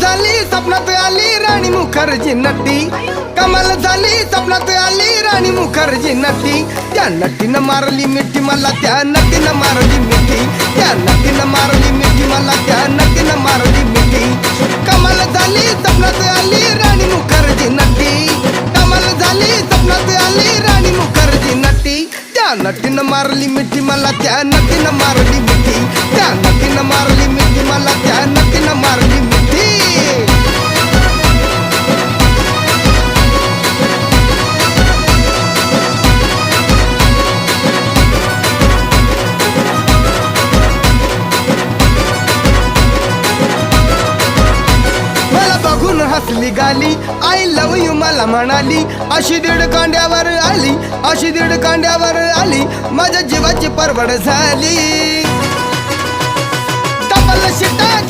झाली स्वप्नात आली राणी मुखर्जी नटी, कमाल झाली स्वप्नात आली राणी मुखर्जी नटी. त्या नटीनं मारली मिठी मला, त्या नटीनं मारली मिठी, त्या नटीनं मारली मिठी मला, त्या नटीनं मारली मिठी. कमाल झाली स्वप्नात आली राणी मुखर्जी नटी, कमाल झाली स्वप्नात आली राणी मुखर्जी नटी. त्या नटीनं मारली मिठी मला, त्या नटीनं मारली मिठी, त्या नटीनं मारली मिठी मला, त्या नटीनं मारली मिठी. मला बघून हसली गाली, आय लव यू मला म्हणाली. अशी दीड कांड्यावर आली, अशी दीड कांड्यावर आली, माझ्या जीवाची परवड झाली. डबल शिटा